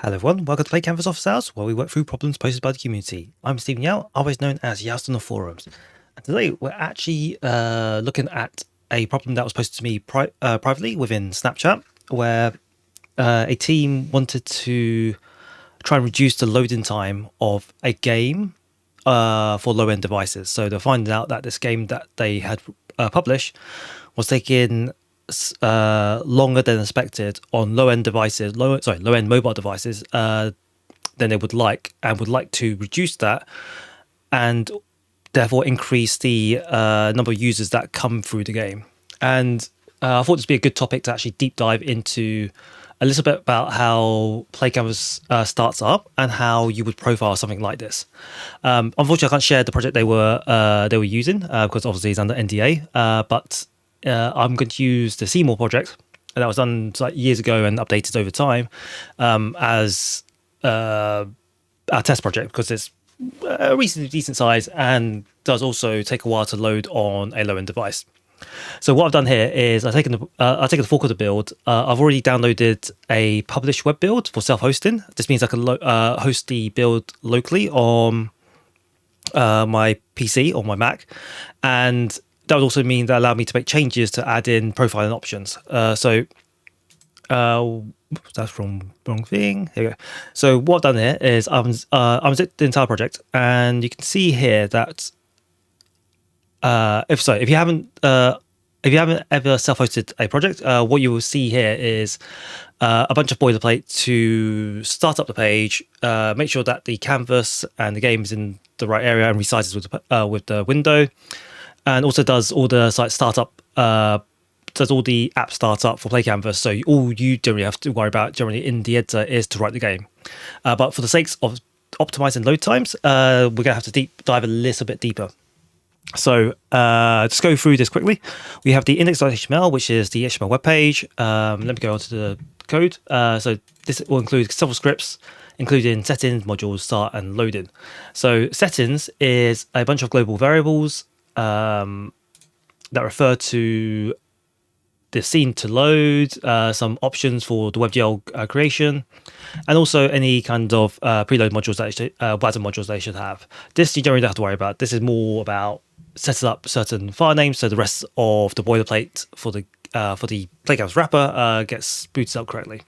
Hello everyone, welcome to PlayCanvas Office Hours, where we work through problems posted by the community. I'm Stephen Yao, otherwise known as Youst on the forums. And today we're actually looking at a problem that was posted to me privately within Snapchat, where a team wanted to try and reduce the loading time of a game for low-end devices. So they're finding out that this game that they had published was taking longer than expected on low-end devices, low-end mobile devices than they would like, and would like to reduce that and therefore increase the number of users that come through the game. And I thought this would be a good topic to actually deep dive into a little bit about how PlayCanvas starts up and how you would profile something like this. Unfortunately, I can't share the project they were using because obviously it's under NDA. But I'm going to use the Seymour project that was done like years ago and updated over time as our test project, because it's a reasonably decent size and does also take a while to load on a low-end device. So what I've done here is I've taken the fork of the build. I've already downloaded a published web build for self-hosting. This means I can host the build locally on my PC or my Mac, and that would also mean that allowed me to make changes to add in profiling options. That's wrong thing. Here we go. So what I've done here is I've unzipped the entire project, and you can see here that if you haven't ever self-hosted a project, what you will see here is a bunch of boilerplate to start up the page, make sure that the canvas and the game is in the right area and resizes with the window, and also does all the site startup, does all the app startup for PlayCanvas. So all you generally have to worry about generally in the editor is to write the game. But for the sakes of optimizing load times, we're going to have to deep dive a little bit deeper. So just go through this quickly. We have the index.html, which is the HTML web page. Let me go on to the code. So this will include several scripts, including settings, modules, start, and loading. So settings is a bunch of global variables that refer to the scene to load, some options for the WebGL creation, and also any kind of preload modules that WASM modules they should have. This you generally don't have to worry about. This is more about setting up certain file names so the rest of the boilerplate for the PlayCanvas wrapper gets booted up correctly.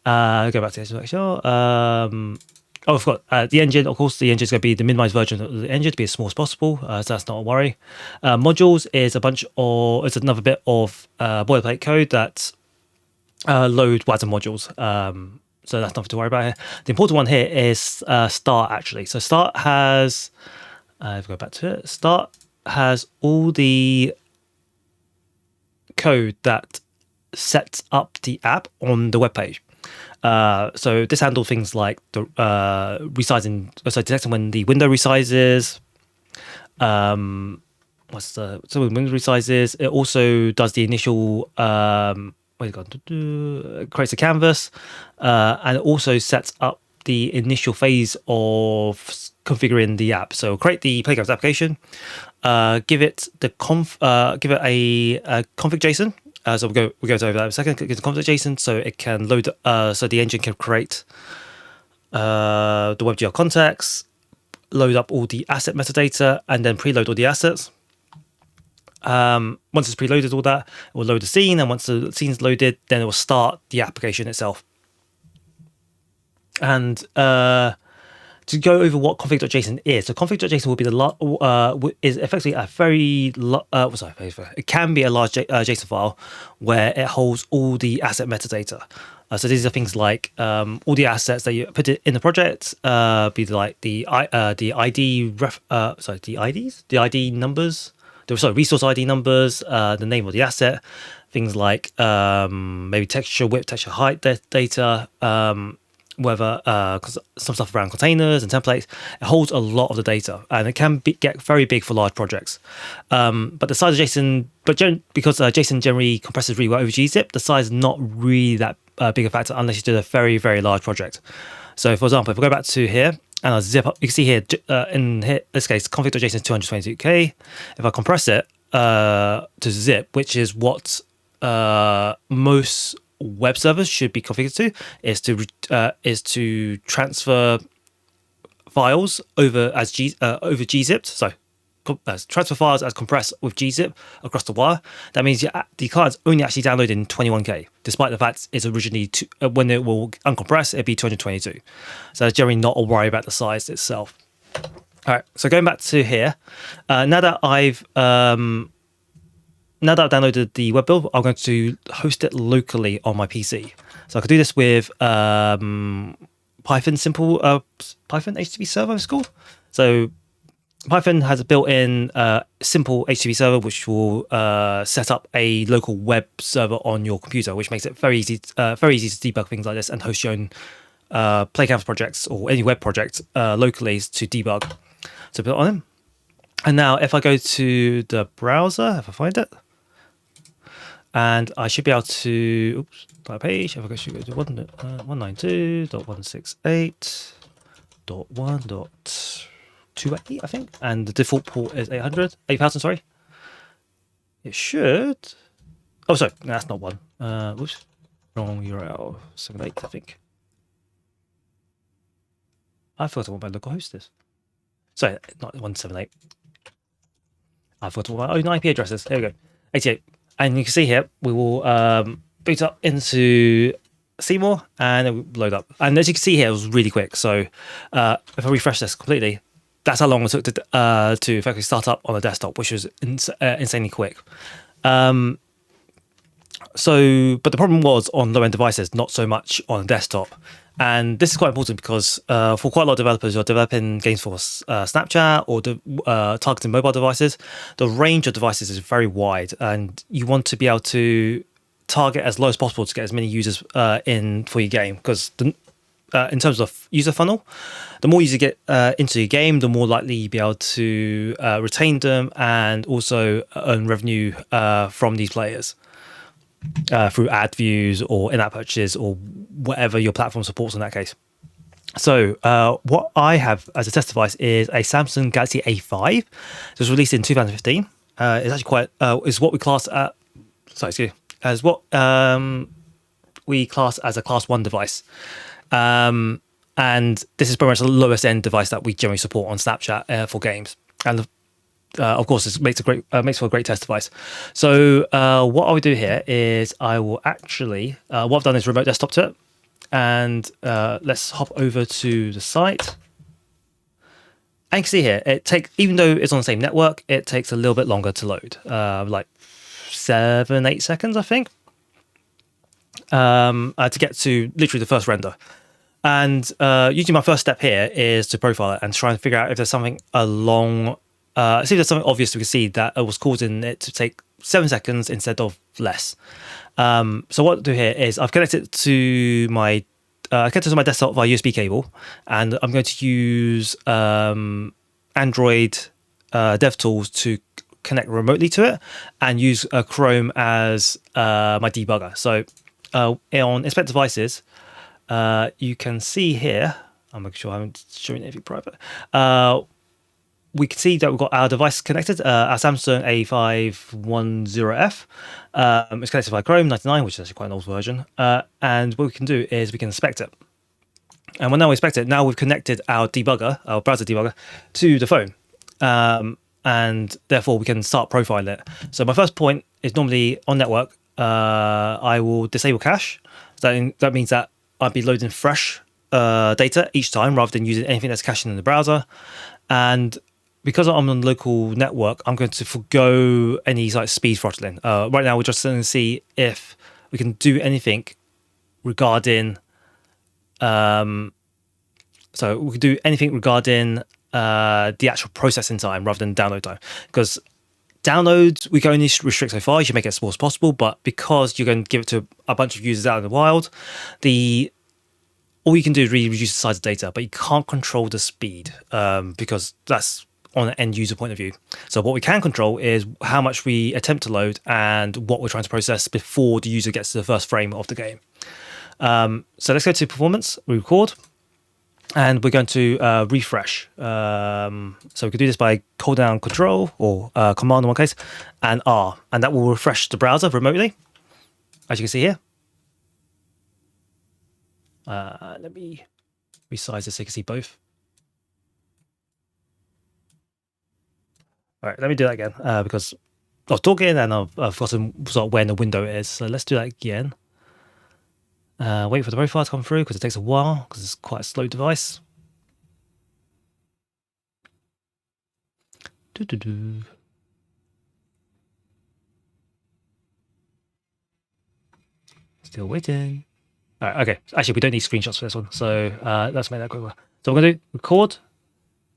Go back to HTML. I forgot the engine. Of course, the engine is going to be the minimized version of the engine to be as small as possible, so that's not a worry. Modules is it's another bit of boilerplate code that load WASM modules. So that's nothing to worry about here. The important one here is start, actually. So start has, if I go back to it, start has all the code that sets up the app on the web page. So this handles things like the resizing, detecting when the window resizes. When window resizes, it also does the initial creates a canvas, and it also sets up the initial phase of configuring the app. So create the PlayCanvas application, give it a config JSON. So we'll go over that in a second. Click the config JSON so it can load. So the engine can create the WebGL context, load up all the asset metadata, and then preload all the assets. Once it's preloaded all that, it will load the scene, and once the scene's loaded, then it will start the application itself. And to go over what config.json is, so config.json will be is effectively a it can be a large JSON file where it holds all the asset metadata. So these are things like all the assets that you put in the project, be like the ID numbers, resource ID numbers, the name of the asset, things like maybe texture width, texture height data, whether because some stuff around containers and templates. It holds a lot of the data, and it can get very big for large projects. But the size of JSON, because JSON generally compresses really well over gzip, the size is not really that big a factor unless you do a very, very large project. So for example, if I go back to here and I zip up, you can see here in this case config.json is 222k. If I compress it to zip, which is what most web servers should be configured to is to transfer files over as over gzipped. So transfer files as compressed with gzip across the wire. That means the card's only actually downloading 21K, despite the fact it's originally when it will uncompress, it'd be 222. So it's generally not a worry about the size itself. All right, so going back to here, now that I've downloaded the web build, I'm going to host it locally on my PC. So I could do this with Python simple Python HTTP server, it's called. So Python has a built-in simple HTTP server which will set up a local web server on your computer, which makes it very easy to debug things like this and host your own PlayCanvas projects or any web project locally to debug. So put it on them. And now if I go to the browser, if I find it, and I should be able to, that page, if I should go to 192.168.1.280, I think, and the default port is 8,000, sorry. It should, oh, sorry, no, that's not one. Whoops, wrong URL, 78, I think. I forgot what my local host is. Sorry, not 178. I forgot what my own IP address is. Here we go, 88. And you can see here, we will boot up into Seymour and it will load up. And as you can see here, it was really quick. So if I refresh this completely, that's how long it took to effectively start up on the desktop, which was insanely quick. But the problem was on low-end devices, not so much on desktop. And this is quite important because for quite a lot of developers who are developing games for Snapchat or targeting mobile devices, the range of devices is very wide, and you want to be able to target as low as possible to get as many users in for your game. Because in terms of user funnel, the more users get into your game, the more likely you'll be able to retain them and also earn revenue from these players. Through ad views or in-app purchases or whatever your platform supports in that case. So what I have as a test device is a Samsung Galaxy A5. It was released in 2015. It's actually quite is what we class as what we class as a class 1 device. And this is pretty much the lowest end device that we generally support on Snapchat for games. And of course, this makes for a great test device. So what I would do here is I will actually, what I've done is remote desktop to it. And let's hop over to the site. And you can see here, even though it's on the same network, it takes a little bit longer to load, like 7-8 seconds, I think, to get to literally the first render. And usually my first step here is to profile it and try and figure out if there's something see if there's something obvious we can see that was causing it to take 7 seconds instead of less. So what I'll do here is I've connected to my desktop via USB cable, and I'm going to use Android DevTools to connect remotely to it and use Chrome as my debugger. So on Inspect Devices, you can see here, I'm making sure I haven't shown anything private, we can see that we've got our device connected, our Samsung A510F. It's connected by Chrome 99, which is actually quite an old version. And what we can do is we can inspect it. And when now we inspect it, now we've connected our debugger, our browser debugger, to the phone. And therefore we can start profiling it. So my first point is normally on network, I will disable cache. That means that I'll be loading fresh data each time rather than using anything that's caching in the browser. And because I'm on local network, I'm going to forgo any like speed throttling. Right now, we're just going to see if we can do anything regarding. So we can do anything regarding the actual processing time rather than download time. Because downloads we can only restrict so far. You should make it as small as possible, but because you're going to give it to a bunch of users out in the wild, all you can do is really reduce the size of data, but you can't control the speed because that's on an end user point of view. So what we can control is how much we attempt to load and what we're trying to process before the user gets to the first frame of the game. So let's go to performance, we record, and we're going to refresh. So we could do this by hold down Control or Command in one case, and R, and that will refresh the browser remotely, as you can see here. Let me resize this so you can see both. All right, let me do that again because I was talking and I've forgotten sort of where the window is. So let's do that again. Wait for the profile to come through because it takes a while because it's quite a slow device. Still waiting. All right, okay. Actually, we don't need screenshots for this one, so let's make that quicker. So we're going to do record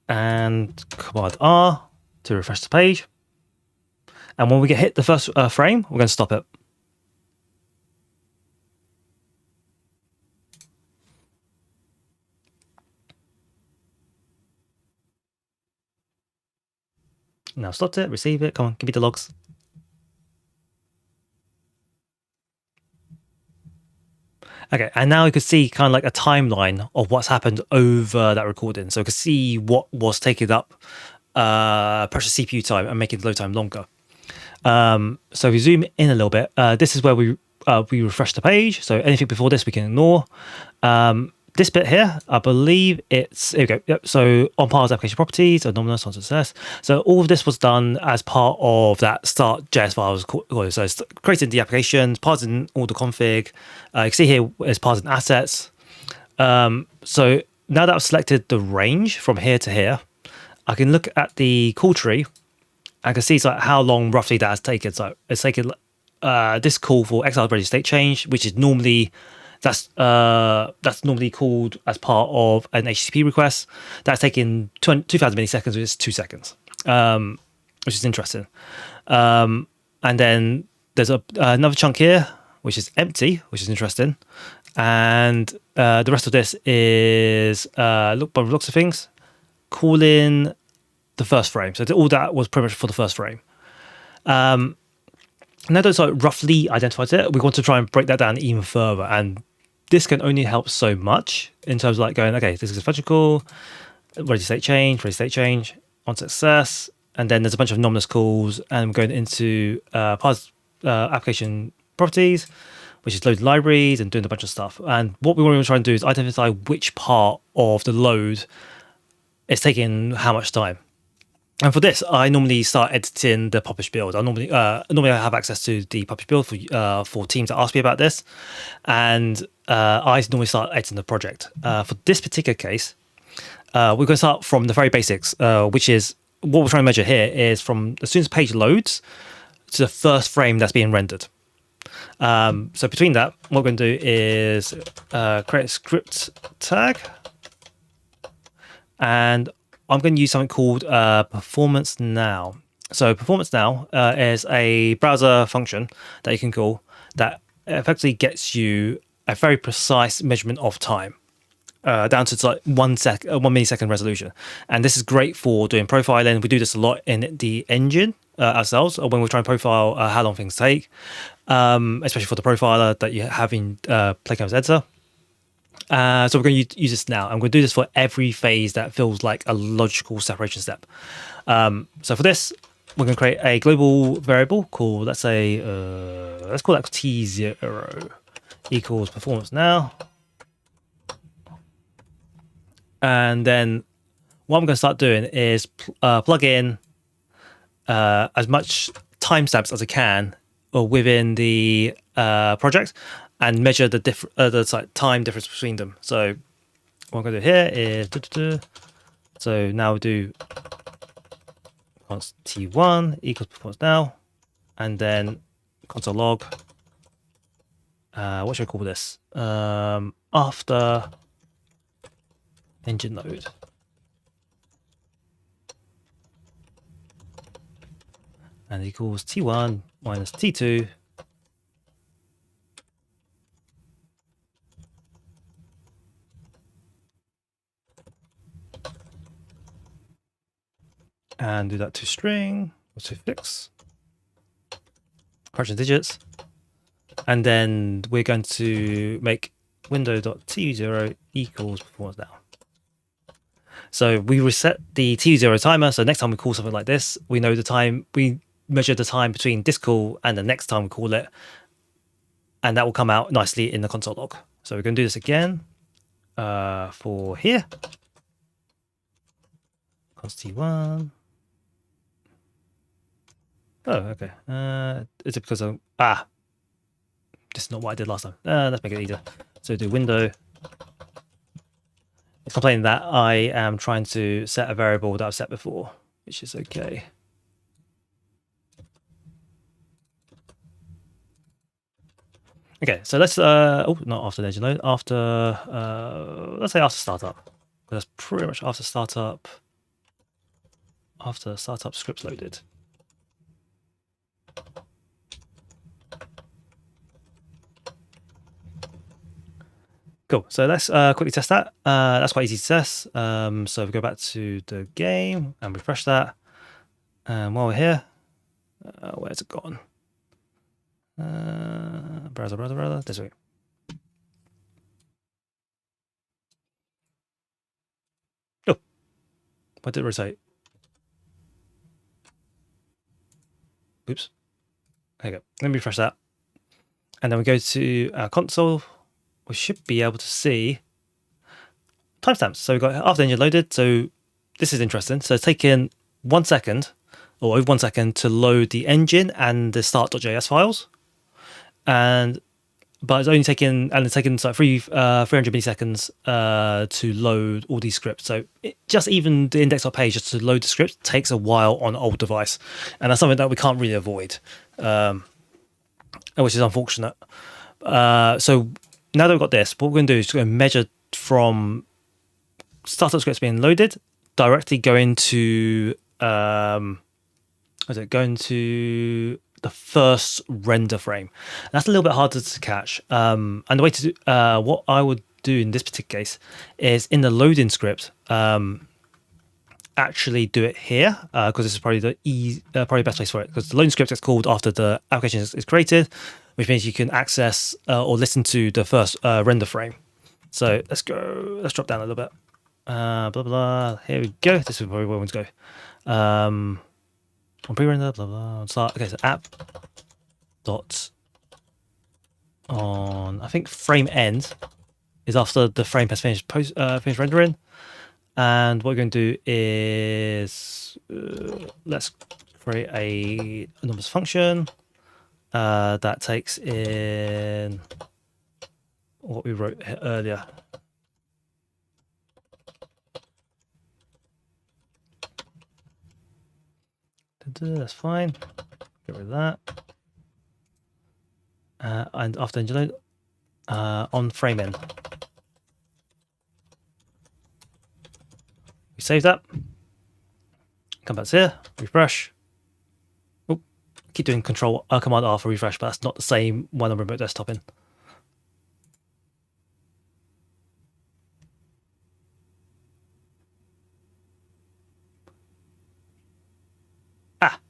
and Command R to refresh the page. And when we get hit the first frame, we're going to stop it. Now stopped it, receive it. Come on, give me the logs. Okay, and now you can see kind of like a timeline of what's happened over that recording. So you can see what was taking up precious CPU time and making the load time longer. So if we zoom in a little bit, this is where we refresh the page. So anything before this we can ignore. This bit here, I believe it's, here we go. Yep. So on par's application properties, anonymous on success. So all of this was done as part of that start.js files. So it's creating the applications, parsing all the config. You can see here it's parsing assets. So now that I've selected the range from here to here, I can look at the call tree. I can see like how long roughly that has taken. So it's taken this call for exile ready state change, which is normally that's normally called as part of an HTTP request. That's taken 2,000 milliseconds, which is 2 seconds, which is interesting. And then there's another chunk here, which is empty, which is interesting. And the rest of this is, by the looks of things, calling the first frame. So all that was pretty much for the first frame. Now that it's like roughly identifies it, we want to try and break that down even further. And this can only help so much in terms of like going, okay, this is a function call, ready state change, on success. And then there's a bunch of anomalous calls, and we're going into application properties, which is loading libraries and doing a bunch of stuff. And what we want to try and do is identify which part of the load is taking how much time. And for this, I normally start editing the publish build. I normally I have access to the publish build for teams that ask me about this, and I normally start editing the project. For this particular case, we're going to start from the very basics, which is what we're trying to measure here is from as soon as the page loads to the first frame that's being rendered. So between that, what we're going to do is create a script tag, and I'm going to use something called performance now. So performance now is a browser function that you can call that effectively gets you a very precise measurement of time down to like 1 millisecond resolution. And this is great for doing profiling. We do this a lot in the engine ourselves when we're trying to profile how long things take, especially for the profiler that you have in PlayCanvas editor. So we're going to use this now. I'm going to do this for every phase that feels like a logical separation step. So for this, we're going to create a global variable called, let's say, let's call that T0 equals performance now. And then what I'm going to start doing is plug in as much timestamps as I can within the project, and measure the time difference between them. So what I'm going to do here is, so now we do T1 equals performance now, and then console log. What should I call this? After engine load. And equals T1 minus T2. And do that to string or to fix. Fraction digits. And then we're going to make window.t0 equals performance now. So we reset the T0 timer. So next time we call something like this, we know the time, we measure the time between this call and the next time we call it. And that will come out nicely in the console log. So we're going to do this again. for here. Const T1. Oh, okay. Is it because I'm this is not what I did last time. Let's make it easier. So do window. It's complaining that I am trying to set a variable that I've set before, which is okay. Okay, so let's not after the engine load, after let's say after startup. That's pretty much after startup. After startup scripts loaded. Cool. So let's quickly test that. That's quite easy to test. So we go back to the game and refresh that. And while we're here, where's it gone? Browser. This way. Oh, why did it rotate? Oops. There you go. Let me refresh that. And then we go to our console. We should be able to see timestamps. So we've got after engine loaded. So this is interesting. So it's taken 1 second or over 1 second to load the engine and the start.js files. But it's only taken, and it's taken like 300 milliseconds to load all these scripts. So just even the index.page, just to load the script, takes a while on an old device. And that's something that we can't really avoid, which is unfortunate. So now that we've got this, what we're going to do is go and measure from startup scripts being loaded, directly going to the first render frame. That's a little bit harder to catch. And the way to do what I would do in this particular case is in the loading script, actually do it here because this is probably the best place for it, because the loading script is called after the application is created, which means you can access or listen to the first render frame. So let's drop down a little bit. Blah blah. Here we go. This is probably where we want to go. On pre-render, blah blah. Start. Okay, so app dot on. I think frame end is after the frame has finished finished rendering. And what we're going to do is let's create a anonymous function that takes in what we wrote earlier. That's fine. Get rid of that. And after engine load, on frame end. We save that. Come back to here, refresh. Oh, keep doing Command R for refresh, but that's not the same one on remote desktop in.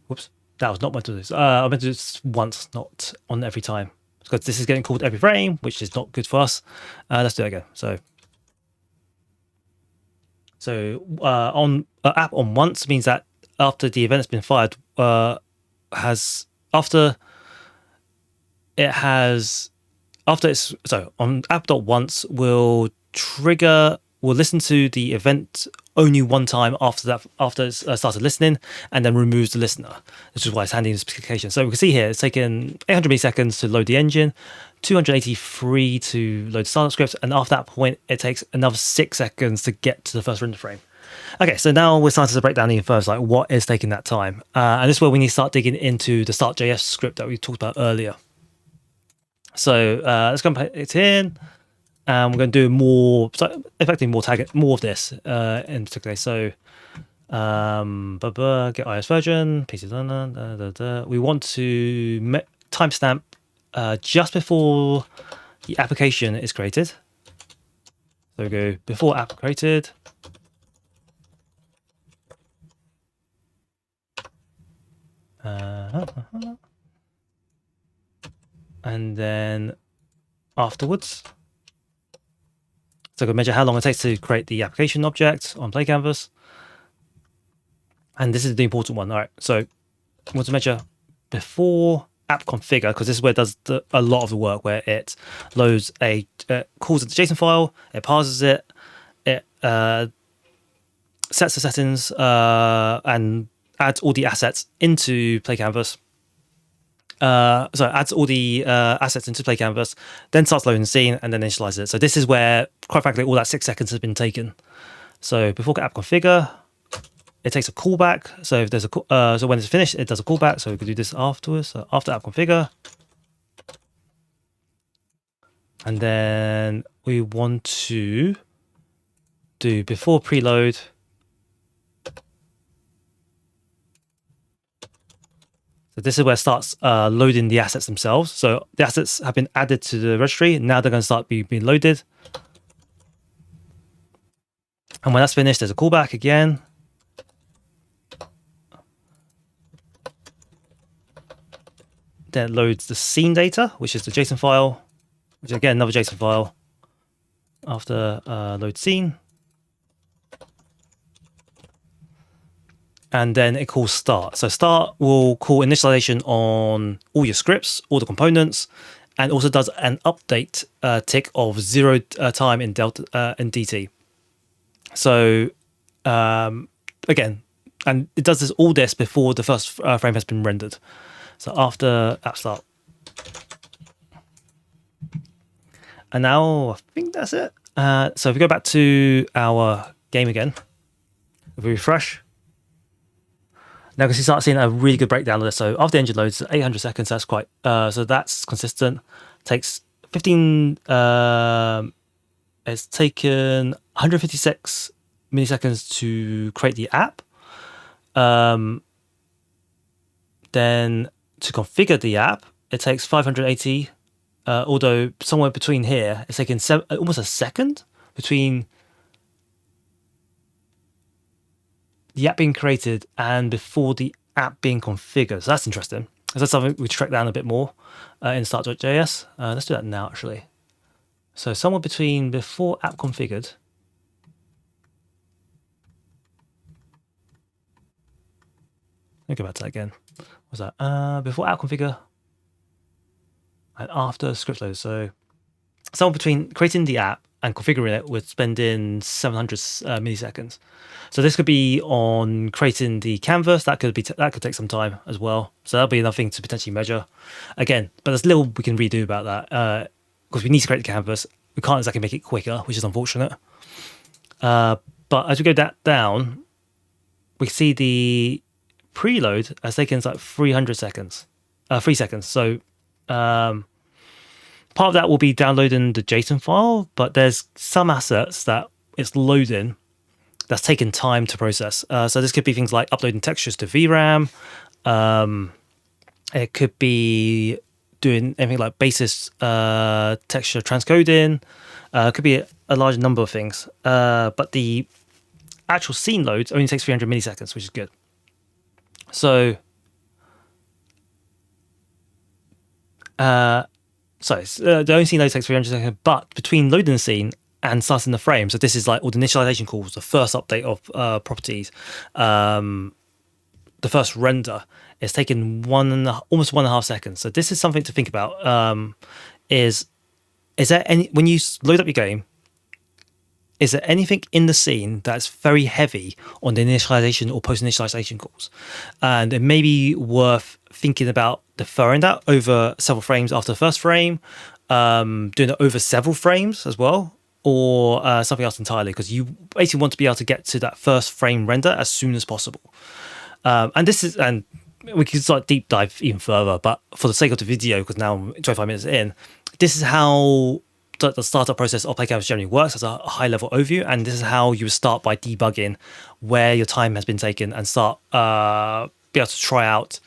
Whoops. That was not meant to do this. I meant to do this once, not on every time, because this is getting called every frame, which is not good for us. Let's do it again. So on app on once means that after the event has been fired, on app.once will listen to the event only one time after it's started listening, and then removes the listener, which is why it's handy in this specification. So we can see here it's taken 800 milliseconds to load the engine, 283 to load the startup script, and after that point it takes another 6 seconds to get to the first render frame. Okay, so now we're starting to break down even further, like what is taking that time, and this is where we need to start digging into the start.js script that we talked about earlier. So let's go and put it in. We're going to do more of this in particular. So get iOS version, PC. We want to timestamp just before the application is created. So we go before app created. And then afterwards. So I can measure how long it takes to create the application object on PlayCanvas. And this is the important one. All right, so we want to measure before app configure, because this is where it does a lot of the work, where it loads calls it the JSON file, it parses it, it sets the settings, and adds all the assets into PlayCanvas. Adds all the assets into PlayCanvas, then starts loading the scene, and then initializes it. So this is where, quite frankly, all that 6 seconds has been taken. So before app configure, it takes a callback. So if there's a so when it's finished, it does a callback. So we could do this afterwards. So after app configure, and then we want to do before preload. So this is where it starts loading the assets themselves. So the assets have been added to the registry. Now they're going to start being loaded. And when that's finished, there's a callback again. Then it loads the scene data, which is the JSON file, which is again another JSON file after load scene. And then it calls start. So start will call initialization on all your scripts, all the components, and also does an update tick of 0 time in delta in DT. So again, and it does all this before the first frame has been rendered. So after app start. And now I think that's it. So if we go back to our game again, if we refresh, now we can start seeing a really good breakdown of this. So after the engine loads, 800 seconds, that's quite, so that's consistent. Takes 15, it's taken 156 milliseconds to create the app. Then to configure the app, it takes 580, although somewhere between here, it's taken almost a second between the app being created and before the app being configured. So that's interesting. So that's something we track down a bit more in start.js. Let's do that now, actually. So somewhere between before app configured let me go back to that again. What's that? Before app configure and after script load. So somewhere between creating the app and configuring it would spend in 700 milliseconds. So this could be on creating the canvas. That could take some time as well. So that'll be another thing to potentially measure. Again, but there's little we can redo about that because we need to create the canvas. We can't exactly make it quicker, which is unfortunate. But as we go down, we see the preload has taken like 300 seconds, 3 seconds. So part of that will be downloading the JSON file, but there's some assets that it's loading that's taken time to process. So this could be things like uploading textures to VRAM. It could be doing anything like basis texture transcoding. It could be a large number of things. But the actual scene loads only takes 300 milliseconds, which is good. So, the only scene load takes 300 seconds, but between loading the scene and starting the frame, so this is like all the initialization calls, the first update of properties, the first render, it's taken almost 1.5 seconds. So this is something to think about. Is there when you load up your game, is there anything in the scene that's very heavy on the initialization or post-initialization calls? And it may be worth thinking about deferring that over several frames after the first frame, doing it over several frames as well, or something else entirely, because you basically want to be able to get to that first frame render as soon as possible. And we can start deep dive even further, but for the sake of the video, because now I'm 25 minutes in, this is how the startup process of PlayCanvas generally works as a high level overview, and this is how you start by debugging where your time has been taken and start be able to try out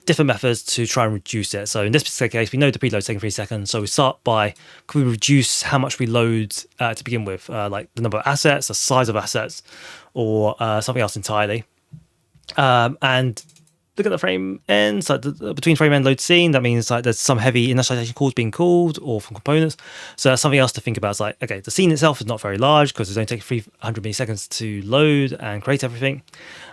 different methods to try and reduce it. So in this particular case, we know the preload's taking 3 seconds, so we start by, could we reduce how much we load to begin with, like the number of assets, the size of assets, or something else entirely. And look at the frame ends, like between frame end load scene. That means like there's some heavy initialization calls being called or from components. So that's something else to think about. It's like, okay, the scene itself is not very large because it's only taking 300 milliseconds to load and create everything.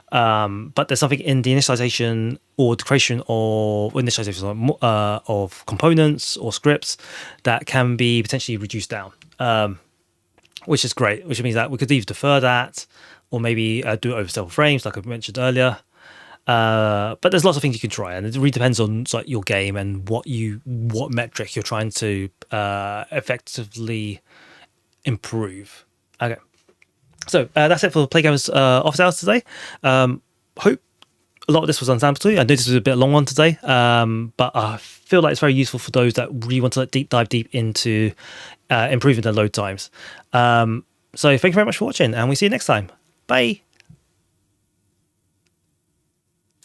But there's something in the initialization or the creation or initialization of components or scripts that can be potentially reduced down, which is great, which means that we could either defer that or maybe do it over several frames, like I mentioned earlier. But there's lots of things you can try, and it really depends on like your game and what metric you're trying to effectively improve. Okay. So that's it for PlayCanvas Office Hours today. Hope a lot of this was understandable to you. I know this was a bit long one today, but I feel like it's very useful for those that really want to dive deep into improving their load times. So thank you very much for watching, and we'll see you next time. Bye.